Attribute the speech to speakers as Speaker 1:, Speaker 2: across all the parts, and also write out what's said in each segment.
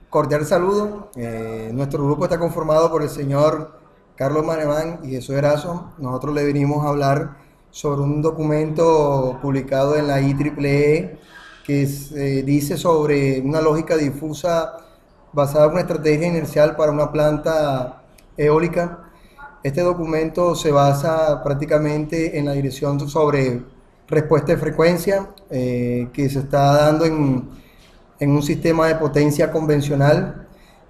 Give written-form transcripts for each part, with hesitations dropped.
Speaker 1: Cordial saludo. Nuestro grupo está conformado por el señor Carlos Manemán y Jesús Erazo. Nosotros le venimos a hablar sobre un documento publicado en la IEEE que dice sobre una lógica difusa basada en una estrategia inercial para una planta eólica. Este documento se basa prácticamente en la dirección sobre respuesta de frecuencia que se está dando en un sistema de potencia convencional.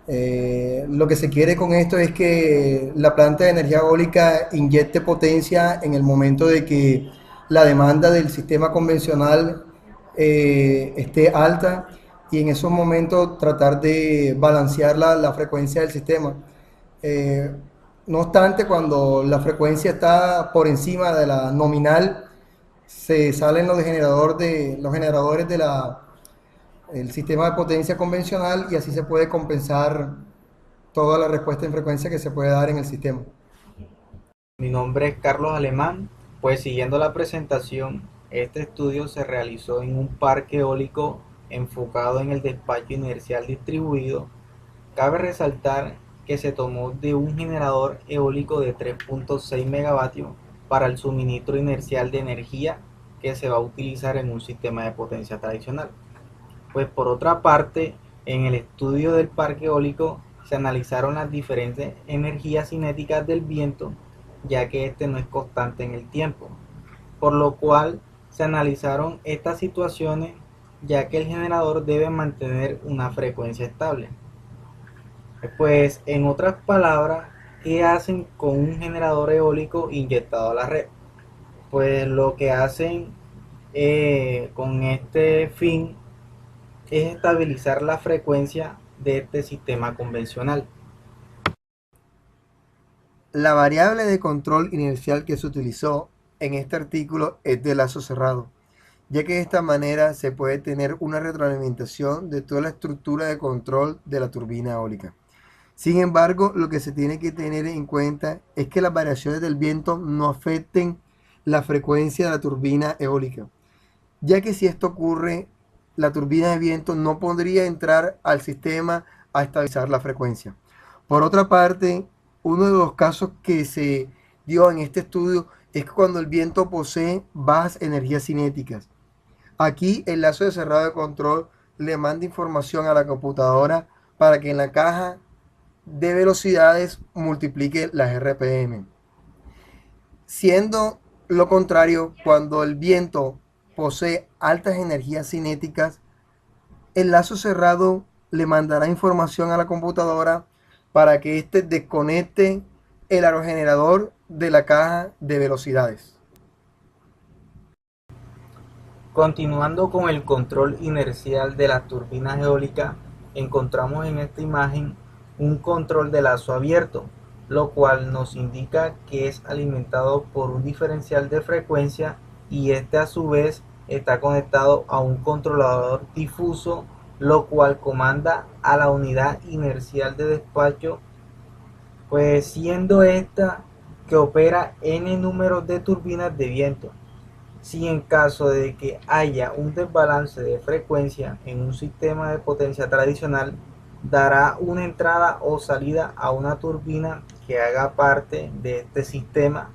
Speaker 1: Lo que se quiere con esto es que la planta de energía eólica inyecte potencia en el momento de que la demanda del sistema convencional esté alta, y en esos momentos tratar de balancear la frecuencia del sistema. Eh, no obstante, cuando la frecuencia está por encima de la nominal, se salen los generadores el sistema de potencia convencional, y así se puede compensar toda la respuesta en frecuencia que se puede dar en el sistema.
Speaker 2: Mi nombre es Carlos Alemán. Pues siguiendo la presentación, este estudio se realizó en un parque eólico enfocado en el despacho inercial distribuido. Cabe resaltar que se tomó de un generador eólico de 3.6 megavatios para el suministro inercial de energía que se va a utilizar en un sistema de potencia tradicional. Pues por otra parte, en el estudio del parque eólico se analizaron las diferentes energías cinéticas del viento, ya que este no es constante en el tiempo, por lo cual se analizaron estas situaciones, ya que el generador debe mantener una frecuencia estable. Pues en otras palabras, ¿qué hacen con un generador eólico inyectado a la red? Pues lo que hacen con este fin es estabilizar la frecuencia de este sistema convencional.
Speaker 1: La variable de control inercial que se utilizó en este artículo es de lazo cerrado, ya que de esta manera se puede tener una retroalimentación de toda la estructura de control de la turbina eólica. Sin embargo, lo que se tiene que tener en cuenta es que las variaciones del viento no afecten la frecuencia de la turbina eólica, ya que si esto ocurre, la turbina de viento no podría entrar al sistema a estabilizar la frecuencia. Por otra parte, uno de los casos que se dio en este estudio es que cuando el viento posee bajas energías cinéticas. Aquí el lazo de cerrado de control le manda información a la computadora para que en la caja de velocidades multiplique las RPM. Siendo lo contrario, cuando el viento posee altas energías cinéticas, el lazo cerrado le mandará información a la computadora para que éste desconecte el aerogenerador de la caja de velocidades.
Speaker 2: Continuando con el control inercial de las turbinas eólicas, encontramos en esta imagen un control de lazo abierto, lo cual nos indica que es alimentado por un diferencial de frecuencia, y este a su vez está conectado a un controlador difuso, lo cual comanda a la unidad inercial de despacho, pues siendo esta que opera n números de turbinas de viento. Si en caso de que haya un desbalance de frecuencia en un sistema de potencia tradicional, dará una entrada o salida a una turbina que haga parte de este sistema,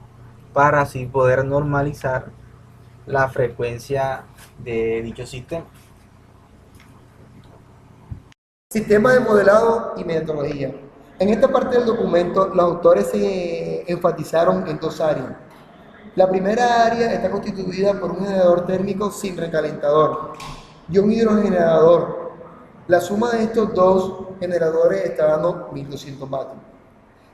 Speaker 2: para así poder normalizar la frecuencia de dicho sistema.
Speaker 1: Sistema de modelado y metodología. En esta parte del documento, los autores se enfatizaron en dos áreas. La primera área está constituida por un generador térmico sin recalentador y un hidrogenerador. La suma de estos dos generadores está dando 1200 vatios.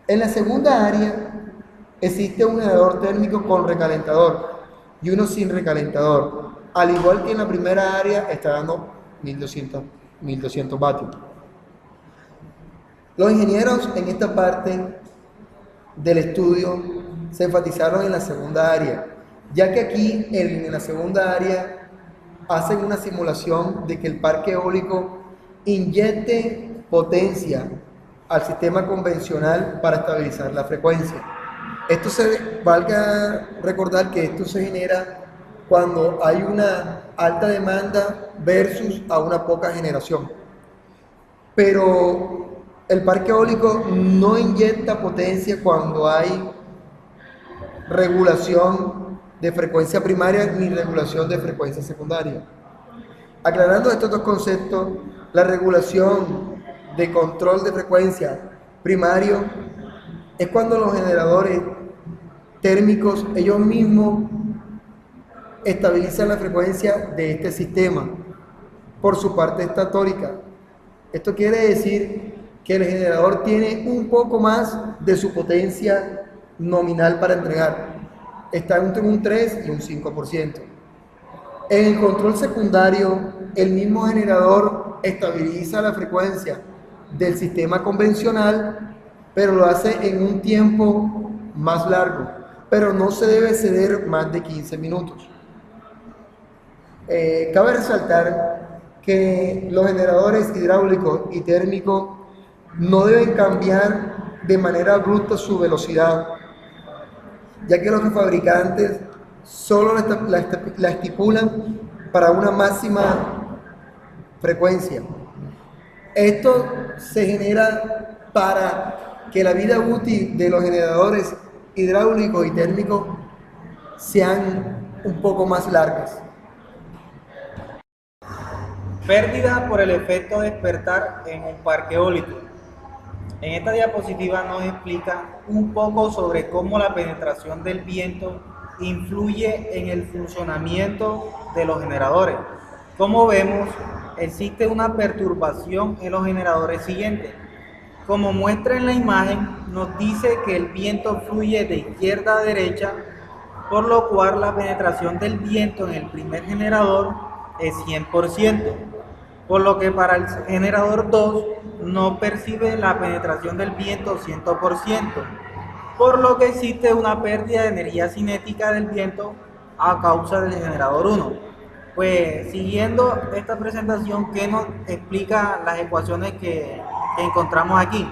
Speaker 1: En la segunda área existe un generador térmico con recalentador y uno sin recalentador. Al igual que en la primera área está dando 1200 vatios. Los ingenieros en esta parte del estudio se enfatizaron en la segunda área, ya que aquí en la segunda área hacen una simulación de que el parque eólico inyecte potencia al sistema convencional para estabilizar la frecuencia. Valga recordar que esto se genera cuando hay una alta demanda versus a una poca generación. pero el parque eólico no inyecta potencia cuando hay regulación de frecuencia primaria ni regulación de frecuencia secundaria. Aclarando estos dos conceptos, la regulación de control de frecuencia primario es cuando los generadores térmicos ellos mismos estabilizan la frecuencia de este sistema por su parte estatórica. Esto quiere decir que el generador tiene un poco más de su potencia nominal para entregar. Está entre un 3 y un 5%. En el control secundario, el mismo generador estabiliza la frecuencia del sistema convencional, pero lo hace en un tiempo más largo, pero no se debe ceder más de 15 minutos. Cabe resaltar que los generadores hidráulicos y térmicos no deben cambiar de manera abrupta su velocidad, ya que los fabricantes solo la estipulan para una máxima frecuencia. Esto se genera para que la vida útil de los generadores hidráulicos y térmicos sean un poco más largas.
Speaker 2: Pérdida por el efecto despertar en un parque eólico. En esta diapositiva nos explica un poco sobre cómo la penetración del viento influye en el funcionamiento de los generadores. Como vemos, existe una perturbación en los generadores siguientes. Como muestra en la imagen, nos dice que el viento fluye de izquierda a derecha, por lo cual la penetración del viento en el primer generador es 100%, por lo que para el generador 2 no percibe la penetración del viento 100%, por lo que existe una pérdida de energía cinética del viento a causa del generador 1. Pues siguiendo esta presentación, ¿qué nos explica las ecuaciones que encontramos aquí?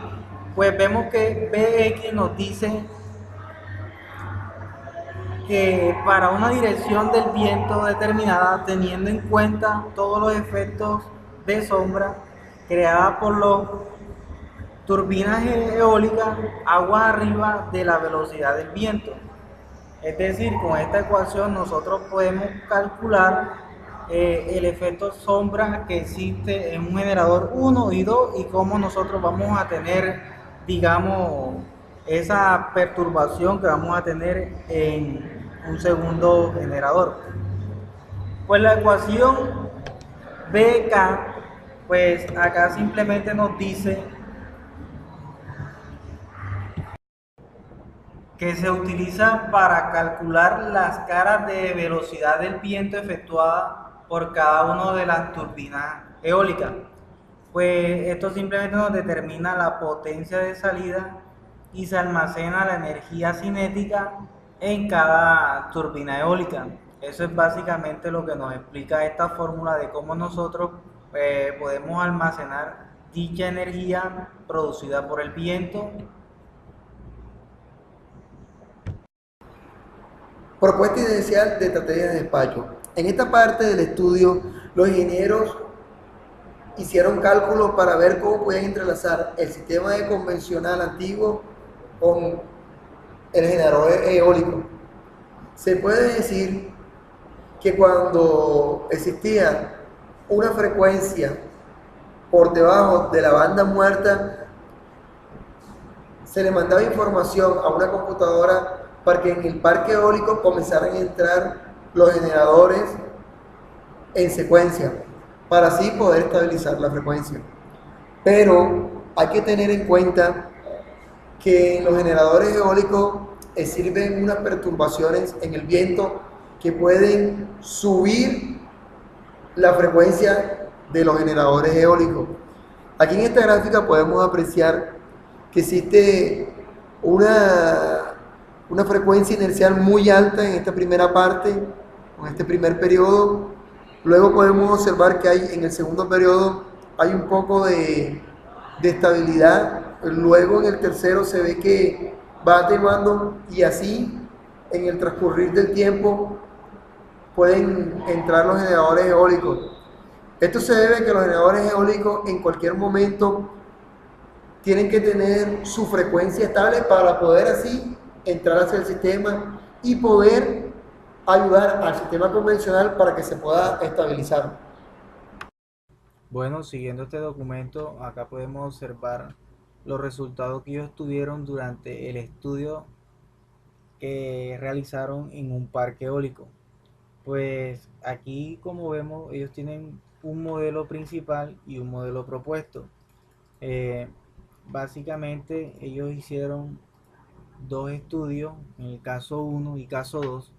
Speaker 2: Pues vemos que Bx nos dice que para una dirección del viento determinada, teniendo en cuenta todos los efectos de sombra creadas por las turbinas eólicas aguas arriba de la velocidad del viento. Es decir, con esta ecuación nosotros podemos calcular el efecto sombra que existe en un generador 1 y 2 y cómo nosotros vamos a tener, digamos, esa perturbación que vamos a tener en un segundo generador. Pues la ecuación BK, pues acá simplemente nos dice que se utiliza para calcular las caras de velocidad del viento efectuada por cada una de las turbinas eólicas. Pues esto simplemente nos determina la potencia de salida y se almacena la energía cinética en cada turbina eólica. Eso es básicamente lo que nos explica esta fórmula de cómo nosotros podemos almacenar dicha energía producida por el viento.
Speaker 1: Propuesta inicial de estrategia de despacho. En esta parte del estudio, los ingenieros hicieron cálculos para ver cómo podían entrelazar el sistema de convencional antiguo con el generador eólico. Se puede decir que cuando existía una frecuencia por debajo de la banda muerta, se le mandaba información a una computadora para que en el parque eólico comenzaran a entrar los generadores en secuencia, para así poder estabilizar la frecuencia. Pero hay que tener en cuenta que en los generadores eólicos sirven unas perturbaciones en el viento que pueden subir la frecuencia de los generadores eólicos. Aquí en esta gráfica podemos apreciar que existe una frecuencia inercial muy alta en esta primera parte, en este primer periodo. Luego podemos observar que en el segundo periodo hay un poco de estabilidad. Luego en el tercero se ve que va atenuando y así en el transcurrir del tiempo pueden entrar los generadores eólicos. Esto se debe a que los generadores eólicos en cualquier momento tienen que tener su frecuencia estable para poder así entrar hacia el sistema y poder ayudar al sistema convencional para que se pueda estabilizar.
Speaker 2: Bueno, siguiendo este documento, acá podemos observar los resultados que ellos tuvieron durante el estudio que realizaron en un parque eólico. Pues aquí, como vemos, ellos tienen un modelo principal y un modelo propuesto. Eh, Básicamente, ellos hicieron dos estudios, en el caso uno y caso 2.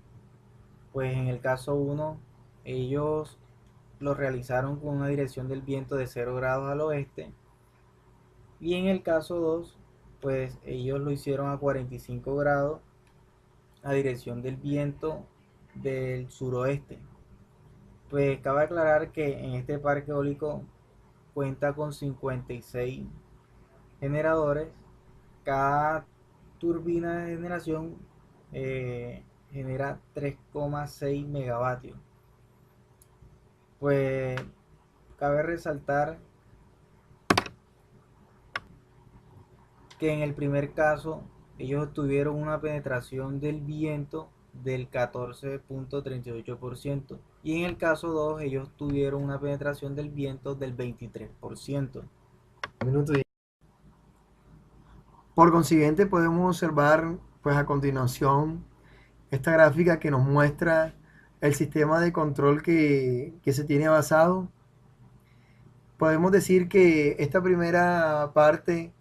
Speaker 2: Pues en el caso uno ellos lo realizaron con una dirección del viento de 0 grados al oeste, y en el caso 2 pues ellos lo hicieron a 45 grados a dirección del viento del suroeste. Pues cabe aclarar que en este parque eólico cuenta con 56 generadores. Cada turbina de generación genera 3,6 megavatios. Pues cabe resaltar que en el primer caso ellos tuvieron una penetración del viento del 14,38%, y en el caso 2 ellos tuvieron una penetración del viento del 23%.
Speaker 1: Por consiguiente, podemos observar pues a continuación esta gráfica que nos muestra el sistema de control que se tiene basado. Podemos decir que esta primera parte,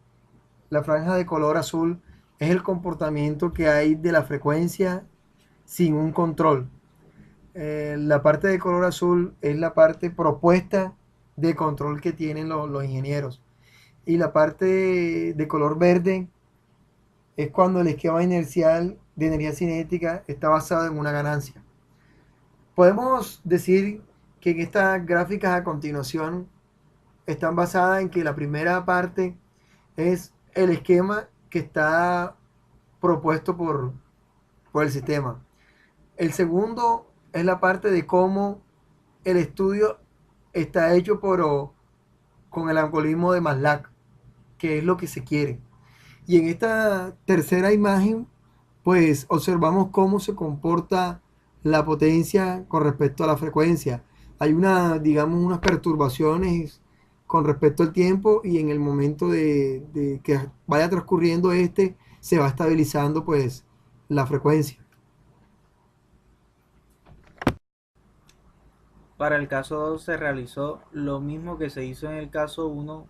Speaker 1: la franja de color azul, es el comportamiento que hay de la frecuencia sin un control. La parte de color azul es la parte propuesta de control que tienen los ingenieros. Y la parte de color verde es cuando el esquema inercial de energía cinética está basado en una ganancia. Podemos decir que en estas gráficas a continuación están basadas en que la primera parte es el esquema que está propuesto por el sistema. El segundo es la parte de cómo el estudio está hecho con el algoritmo de MATLAB, que es lo que se quiere. Y en esta tercera imagen, pues observamos cómo se comporta la potencia con respecto a la frecuencia. Hay digamos, unas perturbaciones con respecto al tiempo, y en el momento de que vaya transcurriendo se va estabilizando pues la frecuencia.
Speaker 2: Para el caso 2 se realizó lo mismo que se hizo en el caso 1,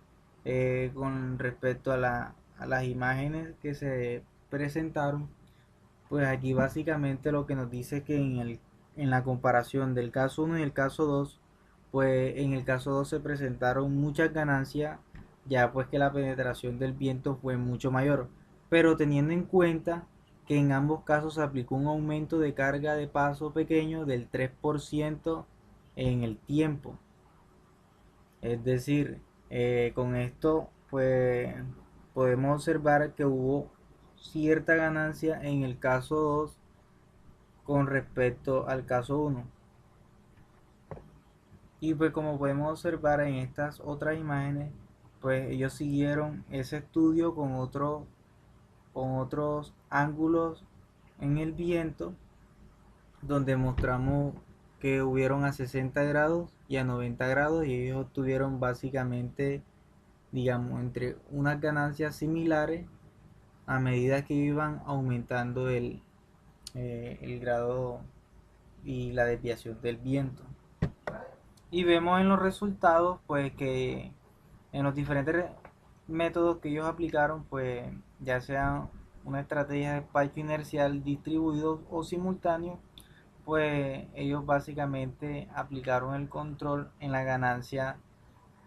Speaker 2: con respecto a las imágenes que se presentaron. Pues aquí básicamente lo que nos dice es que en la comparación del caso 1 y el caso 2, pues en el caso 2 se presentaron muchas ganancias, ya pues que la penetración del viento fue mucho mayor, pero teniendo en cuenta que en ambos casos se aplicó un aumento de carga de paso pequeño del 3% en el tiempo. Es decir, con esto pues podemos observar que hubo cierta ganancia en el caso 2 con respecto al caso 1. Y pues como podemos observar en estas otras imágenes, pues ellos siguieron ese estudio con otros ángulos en el viento, donde mostramos que hubieron a 60 grados y a 90 grados, y ellos obtuvieron básicamente, digamos, entre unas ganancias similares a medida que iban aumentando el grado y la desviación del viento. Y vemos en los resultados pues que en los diferentes métodos que ellos aplicaron, pues ya sea una estrategia de despacho inercial distribuido o simultáneo, pues ellos básicamente aplicaron el control en la ganancia,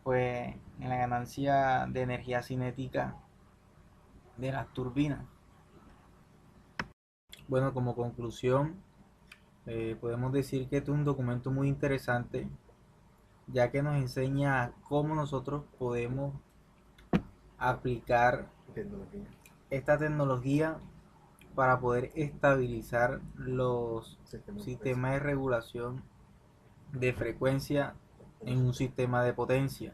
Speaker 2: pues en la ganancia de energía cinética de las turbinas. Bueno, como conclusión, podemos decir que este es un documento muy interesante, ya que nos enseña cómo nosotros podemos aplicar esta tecnología para poder estabilizar los sistemas de regulación de frecuencia en un sistema de potencia.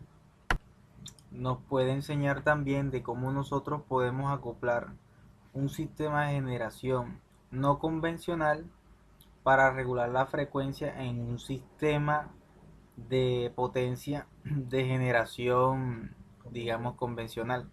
Speaker 2: Nos puede enseñar también de cómo nosotros podemos acoplar un sistema de generación no convencional para regular la frecuencia en un sistema de potencia de generación, digamos, convencional.